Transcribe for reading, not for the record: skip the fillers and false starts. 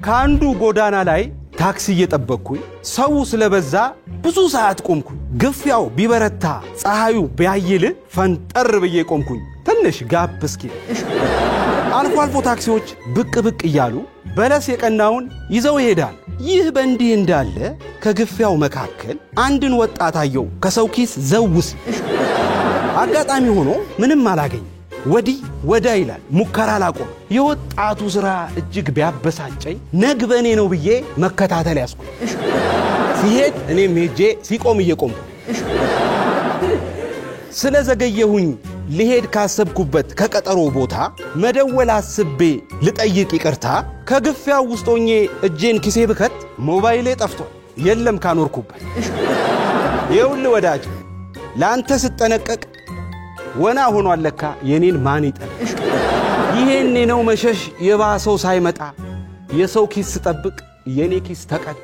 ካንዱ ጎዳና ላይ ታክሲ እየጠበቅኩኝ ሰው ስለበዛ ብዙ ሰዓት ቆምኩኝ ግፍያው ቢበረታ ፀሐዩ ቢያይል ፈንጠር ብዬ ቆምኩኝ ትንሽ ጋፕ እስኪ አልፎ አልፎ ታክሲዎች ብቅ እያሉ በለስ የቀናውን ይዘው ይሄዳል ይህ በእንዲህ እንዳለ ከግፍያው መካከል አንድን ወጣት አየው ከሰው ኪስ ዘውስ አጋጣሚ ሆኖ ምንም አላገኝ ወዳ ይላል ሙከራ ላቆም የወጣቱ ስራ እጅግ ቢያበሳጨኝ ነግበኔ ነው ብዬ መከታተል ያስኩ ሲሄድ እኔም ሄጄ ሲቆም እየቆምኩ ስለዘገየሁኝ ሊሄድ ካሰብኩበት ከቀጠሮ ቦታ መደወል አስቤ ልጠይቅ ይቅርታ ከግፍያው ውስጥ ሆኜ እጄን ኪሴ ብከት ሞባይሌ ጠፍቷል የለም ካኖርኩበት ይኸውልህ ወዳጅ ላንተ ስጠነቀቅ ወና ሆኗል ለካ የኔን ማን ይጠል ይሄኔ ነው መሸሽ የባሰው ሳይመጣ የሰው ኪስ ጠብቅ የኔ ኪስ ተቀጣ